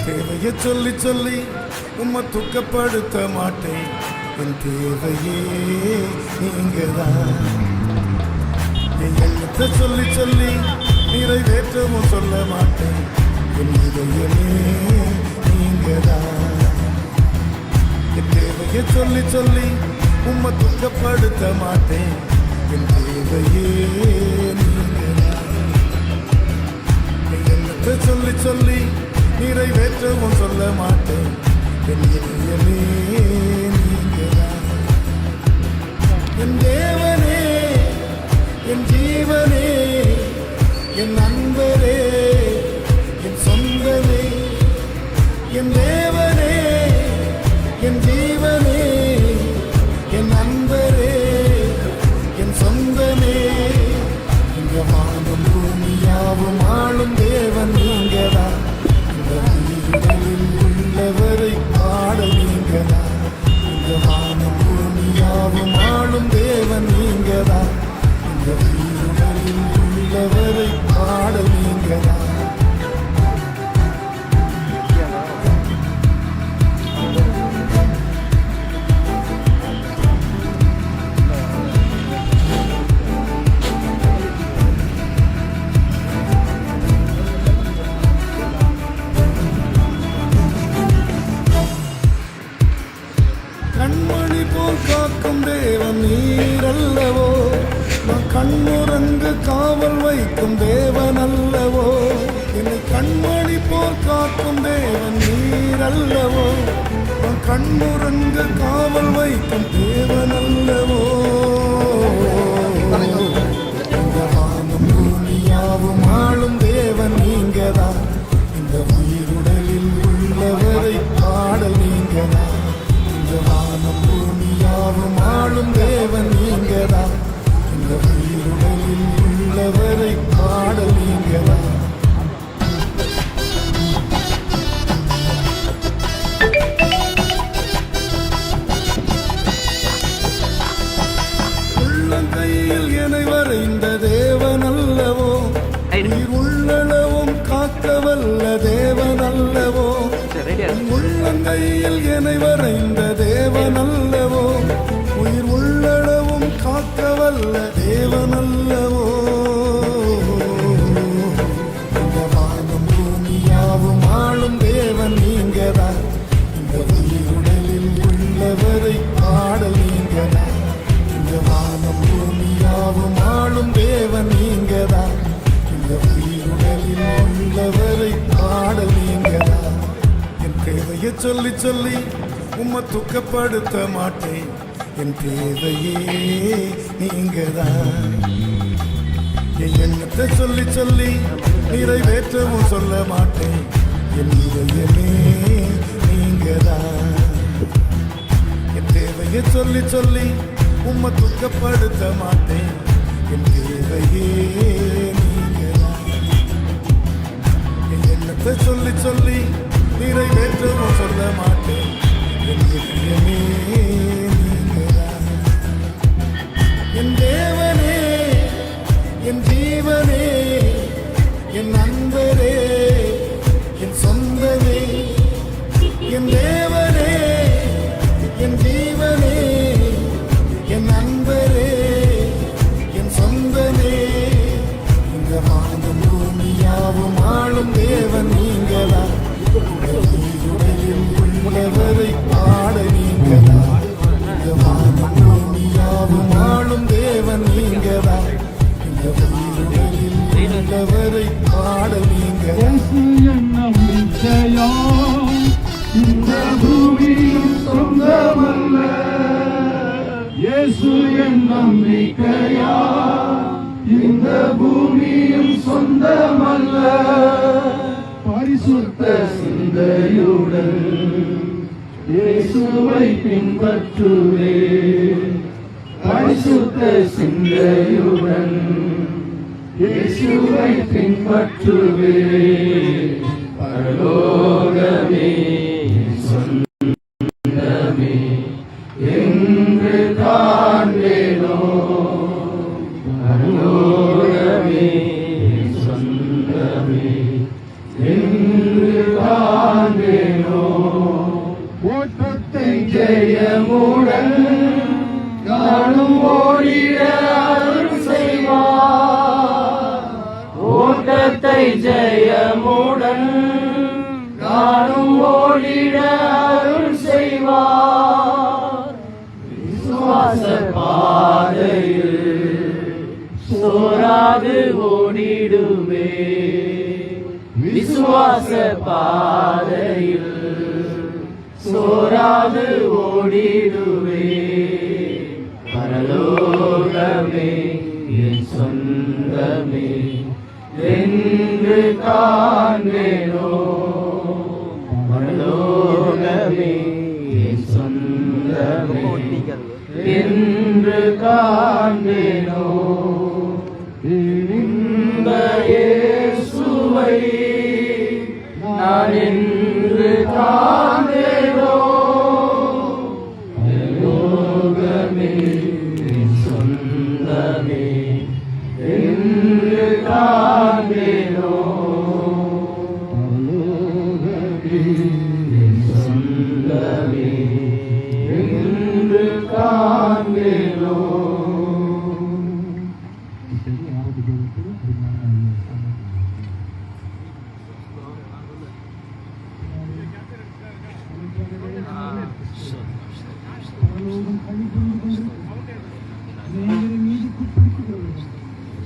தேவையை சொல்லி சொல்லி உம்மை துக்கப்படுத்த மாட்டேன். என் தேவையே நீங்கதான். என் எண்ணத்தை சொல்லி சொல்லி நிறைவேற்றவும் சொல்ல மாட்டேன். என் இதயமே நீங்கதான். என் தேவையை சொல்லி சொல்லி உம்மை துக்கப்படுத்த மாட்டேன். என் தேவையே நீங்கதான். என் எண்ணத்தை சொல்லி சொல்லி நிறைவேற்றவும் சொல்ல மாட்டேன். என் இதயமே நீங்கதான். என் தேவனே, என் ஜீவனே, என் நண்பரே, என் சொந்தமே. என் தேவனே, என் ஜீவனே, என் நண்பரே, என் சொந்தமே. இந்த வானம் பூமியாவும் ஆளும் தேவன் நீங்கதான். உள்ளவரை பாட நீங்கதான். இந்த வானம் பூமியாவும் ஆளும் தேவன் நீங்கதான். இந்த உயிரில் உள்ளவரை பாட நீங்கதான். கண்மணி போல் காக்கும் தேவன் நீரல்லவோ. கண்ணுறங்கு காவல் வைக்கும் தேவன் அல்லவோ. என்னை கண்மணி போல் காக்கும் தேவன் நீரல்லவோ. கண்ணுறங்கு காவல் வைக்கும் தேவன் அல்லவோ. இந்த வானம் பூமியாவும் ஆளும் தேவன் நீங்கதான். இந்த உயிருடலில் உள்ளவரை பாடல் நீங்கதான். வானம் பூமியாவும் ஆளும் தேவன் நீங்கதான். இந்த உயிருடலில் உள்ளவரை பாடல் நீங்கதான். உள்ளங்கையில் என்னை வரைந்த தேவன் அல்லவோ. உயிர் உள்ளளவும் காக்கவல்ல தேவன் அல்லவோ. உள்ளங்கையில் என்னை வரைந்த தேவன் அல்லவோ. உயிர் உள்ளளவும் காக்கவல்ல தேவன் அல்லவோ. இந்த வானம் பூமியாவும் ஆளும் தேவன் நீங்கதான். இந்த உயிருடலில் உள்ளவரை பாடல் நீங்கதான். இந்த வானம் பூமியாவும் ஆளும் தேவன் நீங்கதான். இந்த உயிருடலில் உள்ளவரை பாடல் நீங்கதான். தேவையை சொல்லி சொல்லி உம்மை துக்கப்படுத்த மாட்டேன். என் தேவையே நீங்கதான். என் எண்ணத்தை சொல்லி சொல்லி நிறைவேற்றவும் சொல்ல மாட்டேன். என் இதயமே நீங்கதான். என் தேவையை சொல்லி சொல்லி உம்மை துக்கப்படுத்த மாட்டேன். என் தேவையே நீங்கதான். என் எண்ணத்தை சொல்லி சொல்லி நிறைவேற்றவும் சொல்ல மாட்டேன். என் இதயமே நீங்கதான். என் தேவனே, என் ஜீவனே, என் நண்பரே, என் சொந்தமே. என் தேவனே, என் ஜீவனே, என் நண்பரே, என் சொந்தமே. இந்த வானம் பூமியாவும் ஆளும் தேவன் நீங்கதான். உள்ளவரை பாட நீங்கதான். இந்த வானம் பூமியாவும் ஆளும் தேவன் நீங்கதான். இந்த உயிருடலில் உள்ளவரை பாட நீங்கதான். இந்த பூமியும் சொந்தமல்ல. இயேசு என் நம்பிக்கையா. இந்த பூமியும் சொந்தமல்ல. பரிசுத்த சிந்தையுடன் இயேசுவை பின்பற்றுவே. பரிசுத்த சிந்தையுடன் இயேசுவை பின்பற்றுவே. பரலோகமே என் சொந்தமே என்று காண்பேனோ. பரலோகமே என் சொந்தமே என்று காண்பேனோ. ஓட்டத்தை ஜெயமுடன் நானும் ஓடிட அருள் செய்வார். ஓட்டத்தை ஜெயமுடன் நானும் ஓடிட அருள் செய்வார். விசுவாச பாதையில் சோராது ஓடிடுவே. விசுவாச பாதையில் சோராது ஓடிடுவே. பரலோகமே என் சொந்தமே என்று காண்பேனோ. பரலோகமே என் சொந்தமே என்று காண்பேனோ. இந்த இயேசுவை நான் என்று காண்பேனோ. பரலோகமே என் சொந்தமே என்று காண்பேனோ. பரலோகமே என் சொந்தமே என்று காண்பேனோ.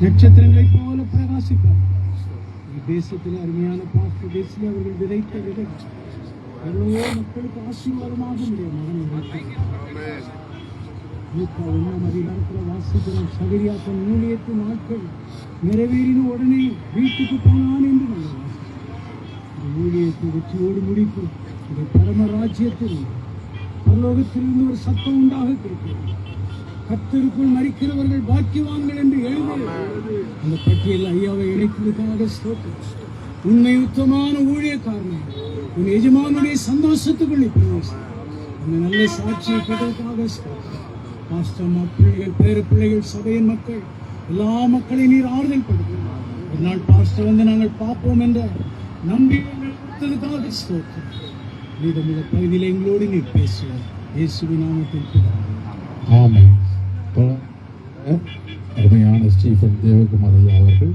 நட்சத்திரங்களை போல பிரகாசிப்பார். தேசத்தில் அருமையான பாஸ்டர் பேசி அவர்கள் விதைத்த விதை எவ்வளவோ மக்களுக்கு ஆசீர்வாதமாக அதிகாரத்தில் வாசிக்கிறோம். சகரியாத்தன் ஊழியத்து நாட்கள் நிறைவேறின உடனே வீட்டுக்கு போனான் என்று நாங்கள் வாசிக்கிறோம். ஊழியத்தை வெற்றியோடு முடிப்பு இந்த பரம ராஜ்யத்தில் பரலோகத்திலிருந்து ஒரு சத்தம் உண்டாக இருக்கிறது. கர்த்தருக்குள் மரிக்கிறவர்கள் பாக்கியவான்கள் என்று எழுதி அந்த பட்டியல் ஐயாவை இணைத்ததுக்காக ஸ்தோத்திரம். உண்மை உத்தமான ஊழியக்காரன் உன் எஜமானுடைய சந்தோஷத்துக்குள் அந்த நல்ல சாட்சியை பெற்றதுக்காக ஸ்தோத்திரம். பாஸ்டர்மா பிள்ளைகள் பேர பிள்ளைகள் சபையின் மக்கள் எல்லா மக்களையும் நீர் ஆறுதல் படுத்தும். ஒரு நாள் பாஸ்டர் வந்து நாங்கள் பார்ப்போம் என்ற நம்பிக்கைக்காக ஸ்தோத்திரம். மீதமுள்ள பகுதியில் எங்களோடு நீர் பேசுவோம். இயேசுவின் நாமத்தில் ஆமென். அருமையான ஸ்டீஃபன் தேவகுமார் ஐயா அவர்கள்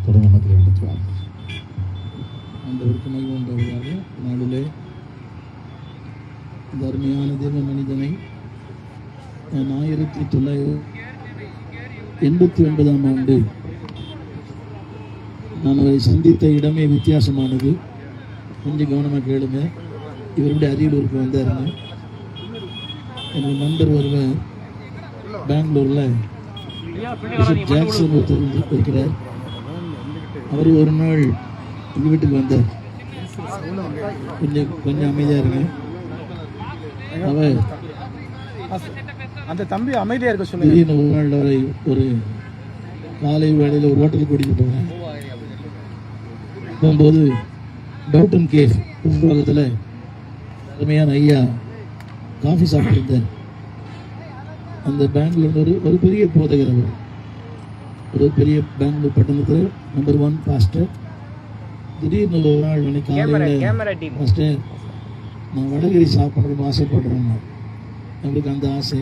தொடர்ந்து நடத்துவார்கள். ஆண்டவருக்கு மகிமை உண்டாவதாக. நாளிலே இந்த அருமையான தேவ மனிதனை நான் 1989 ஆண்டு நான் அவரை சந்தித்த இடமே வித்தியாசமானது. கொஞ்சம் கவனமாக கேளுங்க. இவருடைய அரியலூருக்கு வந்தாருங்க. என்னோட நண்பர் ஒருவர் பெங்களூரில் ஜாக்சன் ஒருத்தர் இருக்கிறார். அவர் ஒரு நாள் எங்கள் வீட்டுக்கு வந்தார். கொஞ்சம் அமைதியாக இருங்க. அவர் அந்த தம்பி அமைதியா இருக்க சொல்லுங்க. திடீர்னு ஒரு நாள் அவரை ஒரு காலை வேளையில் ஒரு ஹோட்டலுக்கு கூட்டிகிட்டு போகிறேன். போகும்போது டவுட்டன் கேஃப் பக்கத்தில் அருமையான ஐயா காஃபி சாப்பிட்டுருந்தார். அந்த பெங்களூர் ஒரு பெரிய போதகர். அவர் ஒரு பெரிய பெங்களூர் பட்டணத்தில் நம்பர் 1 பாஸ்டர். திடீர்னு ஒரு நாள் அன்னைக்கு காலையில் பாஸ்டர் நான் வடகரி சாப்பிட்றதுக்கு ஆசைப்படுறேன். நம்மளுக்கு அந்த ஆசை.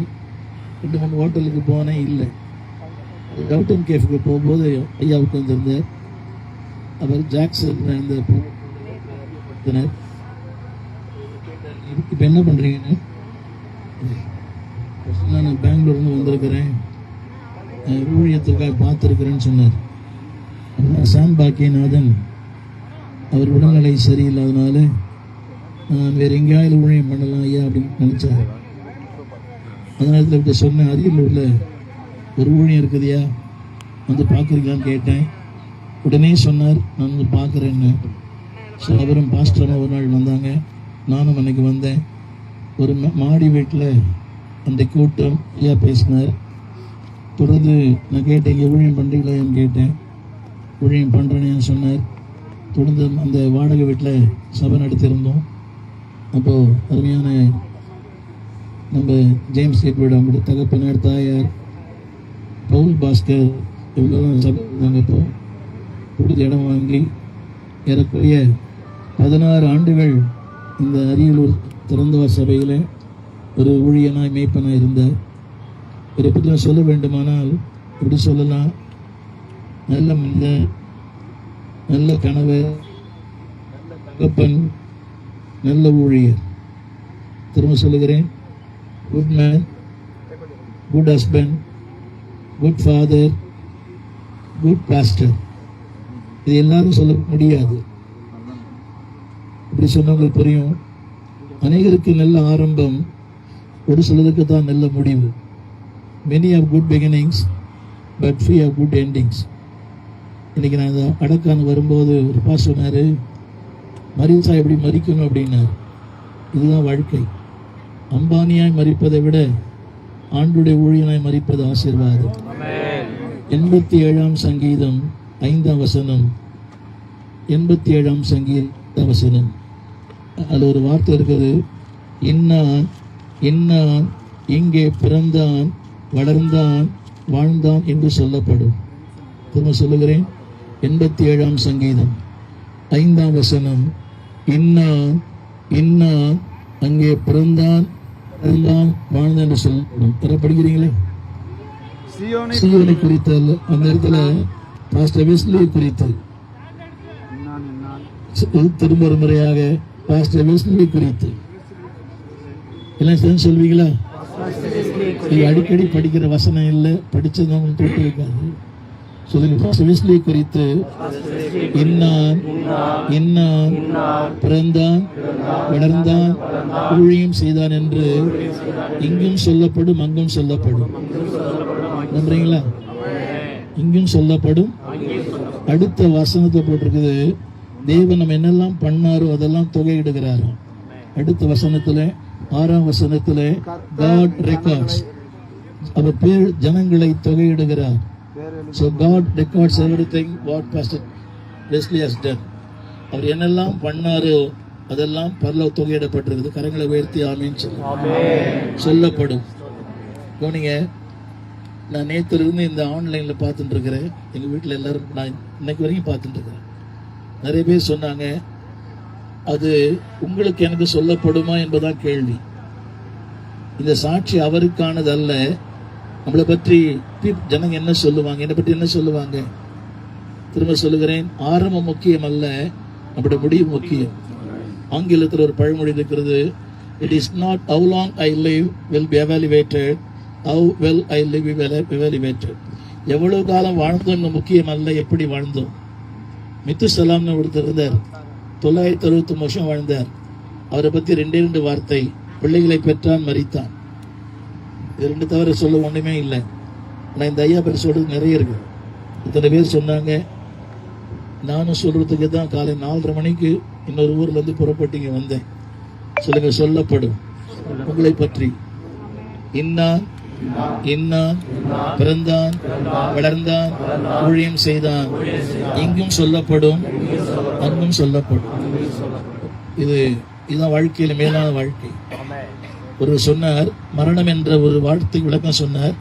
2-3 ஹோட்டலுக்கு போனேன், இல்லை. டவுட்டன் கேஃபுக்கு போகும்போது ஐயா உட்காந்துருந்தார். அவர் ஜாக்சன் அந்த இப்போ என்ன பண்ணுறீங்கன்னு, நான் பெங்களூர்னு வந்திருக்கிறேன், ஊழியத்துக்காக பார்த்துருக்கிறேன்னு சொன்னார். சாம் பாக்கியநாதன் அவர் உடல்நிலை சரியில்லாதனால நான் வேறு எங்கேயாவது ஊழியம் பண்ணலாம் ஐயா அப்படின்னு நினச்சார். அதனால இப்படி சொன்னேன், அரியலூரில் ஒரு ஊழியம் இருக்குதுயா, வந்து பார்க்குறீங்களான்னு கேட்டேன். உடனே சொன்னார் நான் வந்து பார்க்குறேன்னு. ஸோ அவரும் பாஸ்டரும் ஒரு நாள் வந்தாங்க. நானும் அன்றைக்கி வந்தேன். ஒரு மாடி வீட்டில் அந்த கூட்டம் ஐயா பேசினார். தொடர்ந்து நான் கேட்டேன், இங்கே ஊழியம் பண்ணுறீங்களான்னு கேட்டேன். ஊழியம் பண்ணுறேன்னு சொன்னார். தொடர்ந்து அந்த வாடகை வீட்டில் சபை நடத்தியிருந்தோம். அப்போது அருமையான நம்ம ஜேம்ஸ் எட்வர்ட் அவங்களுடைய தகப்பனார், தாயார், பவுல் பாஸ்கர் இவங்கெல்லாம் சபை இருந்தாங்க. இப்போ கொடுத்த இடம் வாங்கி ஏறக்குறைய 16 ஆண்டுகள் இந்த அரியலூர் திறந்தவார் சபையில் ஒரு ஊழியனாய் மேய்ப்பனாக இருந்தார். இதை பற்றி நான் சொல்ல வேண்டுமானால் எப்படி சொல்லலாம், நல்ல மனிதன், நல்ல கணவர், நல்ல தகப்பன், நல்ல ஊழியர். திரும்ப சொல்லுகிறேன், good man, good husband, good father, good pastor. இது எல்லாரும் சொல்ல முடியாது. இப்படி சொன்னவங்களுக்கு புரியும். அநேகருக்கு நல்ல ஆரம்பம், ஒரு சிலருக்கு தான் நல்ல முடிவு. Many have good beginnings, but few have good endings. இன்னைக்கு நான் இந்த அடக்கான வரும்போது ஒரு பாஸ் சொன்னார், மரிச்சா எப்படி மறிக்கணும் அப்படின்னார். இதுதான் வாழ்க்கை. அம்பானியாய் மறிப்பதை விட ஆண்டுடைய ஊழியனாய் மறிப்பது ஆசீர்வாதம். 87ஆம் சங்கீதம் 5ஆம் வசனம். 87ஆம் சங்கீத வசனம். அதில் ஒரு வார்த்தை இருக்குது, இன்னான் இன்னான் இங்கே பிறந்தான், வளர்ந்தான், வாழ்ந்தான் என்று சொல்லப்படும். திரும்ப சொல்லுகிறேன், 87ஆம் சங்கீதம் 5ஆம் வசனம். இன்னான் இன்னான் அங்கே பிறந்தான், வளர்ந்தான், வாழ்ந்தான் என்று சொல்லப்படும். தர படிக்கிறீங்களே? சீயோனை குறித்த அந்த இடத்துல பாஸ்டர் வெஸ்லி குறித்து திரும்ப ஒரு முறையாக பாஸ்டர் வெஸ்லி குறித்து எல்லாம் சேர்ந்து சொல்வீங்களா? இது அடிக்கடி படிக்கிற வசனம் இல்லை, படிச்சது தொட்டு இருக்காது. சொல்லுங்க, பாஸ்டர் வெஸ்லி குறித்து இன்னான் இன்னான் பிறந்தான், வளர்ந்தான், ஊழியம் செய்தான் என்று இங்கும் சொல்லப்படும், அங்கும் சொல்லப்படும். நம்புறீங்களா? இங்கும் சொல்லப்படும். அடுத்த வசனத்தை போட்டிருக்குது, தேவன் நம்ம என்னெல்லாம் பண்ணாரோ அதெல்லாம் தொகையிடுகிறார். அடுத்த வசனத்துல 6ஆம் வசனத்துல God records, அவர் பேர் ஜனங்களை தொகையிடுகிறார். So God records everything what Pastor Wesley has done. அவர் என்னெல்லாம் பண்ணாரோ அதெல்லாம் பரலோக தொகையிடப்பட்டிருக்குது. கரங்களை உயர்த்தி ஆமீன் சொல்லப்படும். கவனிங்க, நான் நேற்றிலிருந்து இந்த ஆன்லைனில் பார்த்துட்டு இருக்கிறேன். எங்கள் வீட்டில் எல்லாரும் நான் இன்னைக்கு வரைக்கும் பார்த்துட்டு இருக்கிறேன். நிறைய பேர் சொன்னாங்க, அது உங்களுக்கு எனக்கு சொல்லப்படுமா என்பதான் கேள்வி. இந்த சாட்சி அவருக்கானது அல்ல. நம்மளை பற்றி ஜனங்க என்ன சொல்லுவாங்க, என்னை பற்றி என்ன சொல்லுவாங்க? திரும்ப சொல்லுகிறேன், ஆரம்பம் முக்கியம் அல்ல, நம்முடைய முடிவு முக்கியம். ஆங்கிலத்தில் ஒரு பழமொழி இருக்கிறது, it is not how long I live will be evaluated, how well I live will be evaluated. எவ்வளவு காலம் வாழ்ந்தோம் முக்கியம் அல்ல, எப்படி வாழ்ந்தோம். மித்துசலாம்னு ஒருத்தர் இருந்தார், 969 வருஷம் வாழ்ந்தார். அவரை பற்றி 2 வார்த்தை, பிள்ளைகளை பெற்றான், மரித்தான். இது 2 தவிர சொல்ல ஒன்றுமே இல்லை. ஆனால் இந்த ஐயா பேர் சொல்றது நிறைய இருக்கு. இத்தனை பேர் சொன்னாங்க. நானும் சொல்றதுக்கு தான் காலை 4:30 மணிக்கு இன்னொரு ஊர்லேருந்து புறப்பட்டு இங்கே வந்தேன். சொல்லுங்க, சொல்லப்படும் உங்களை பற்றி. இன்னான் இன்னான் பிறந்தான், வளர்ந்தான், ஊழியம் செய்தான், இங்கும் சொல்லப்படும், அங்கும் சொல்லப்படும். இதுதான் வாழ்க்கையில மேலான வாழ்க்கை. ஒரு சொன்னார், மரணம் என்ற ஒரு வார்த்தை விளக்கம் சொன்னார்.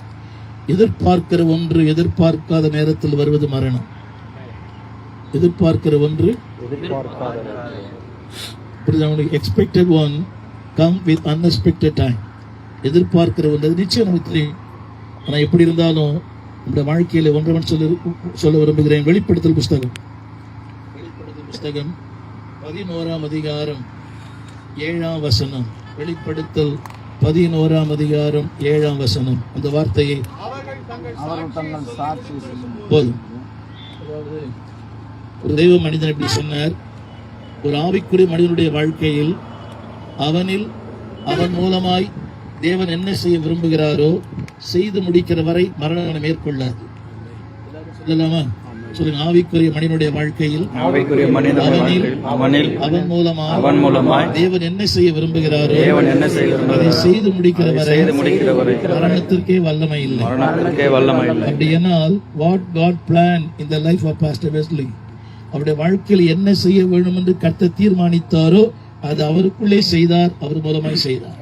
எதிர்பார்க்கிற ஒன்று எதிர்பார்க்காத நேரத்தில் வருவது மரணம். எதிர்பார்க்கிற ஒன்று expected one come with unexpected time. எதிர்பார்க்கிற ஒன்று நிச்சயம் நமக்கு தெரியும். ஆனால் எப்படி இருந்தாலும் நம்முடைய வாழ்க்கையில் ஒன்றவன் சொல்ல விரும்புகிறேன். வெளிப்படுத்தல் புஸ்தகம் 11ஆம் அதிகாரம் 7ஆம் வசனம். வெளிப்படுத்தல் 11ஆம் அதிகாரம் 7ஆம் வசனம். அந்த வார்த்தையை போதும். ஒரு தெய்வ மனிதன் எப்படி சொன்னார், ஒரு ஆவிக்குரிய மனிதனுடைய வாழ்க்கையில் அவனில் அவன் மூலமாய் தேவன் என்ன செய்ய விரும்புகிறாரோ செய்து முடிக்கிற வரை மரணம் மேற்கொள்ளாது. சொல்லலாமா? சொல்லுங்க, ஆவிக்குரிய மனிதனுடைய வாழ்க்கையில் அவனில் அவன் மூலமாய் தேவன் என்ன செய்ய விரும்புகிறாரோ அதை செய்து முடிக்கிற வரை மரணத்திற்கே வல்லமை இல்லை. அப்படியானால் what God planned in the life of Pastor Wesley, அவருடைய வாழ்க்கையில் என்ன செய்ய வேண்டும் என்று கர்த்தர் தீர்மானித்தாரோ அது அவருக்குள்ளே செய்தார், அவர் மூலமாய் செய்தார்.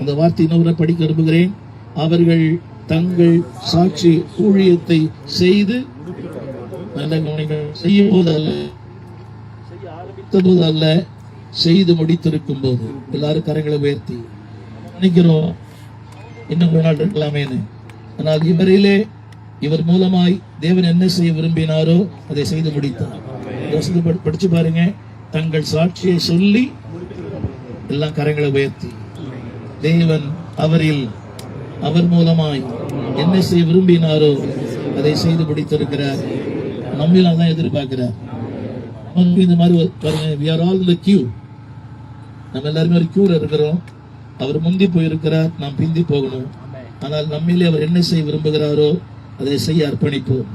அந்த வார்த்தை இன்னொரு படிக்க விரும்புகிறேன். அவர்கள் தங்கள் சாட்சி ஊழியத்தை செய்து நல்ல கவனிகள் செய்யும் போதல்ல, செய்ய ஆரம்பித்த போது அல்ல, செய்து முடித்திருக்கும் போது. எல்லாரும் கரங்களை உயர்த்தி நினைக்கிறோம் இன்னும் ஒரு நாள் இருக்கலாமேன்னு. ஆனால் இவரிலே இவர் மூலமாய் தேவன் என்ன செய்ய விரும்பினாரோ அதை செய்து முடித்தார். படிச்சு பாருங்க. தங்கள் சாட்சியை சொல்லி எல்லாம் கரங்களை உயர்த்தி தேவன் அவரில் அவர் மூலமாய் என்ன செய்ய விரும்பினாரோ அதை செய்து முடித்திருக்கிறார். நம்மில் அதான் எதிர்பார்க்கிறார். இந்த மாதிரி பாருங்க, we are all in the queue. நம்ம எல்லாருமே ஒரு கியூல இருக்கிறோம். அவர் முந்தி போயிருக்கிறார், நாம் பிந்தி போகணும். ஆனால் நம்மிலே அவர் என்ன செய்ய விரும்புகிறாரோ அதை செய்ய அர்ப்பணிப்போம்.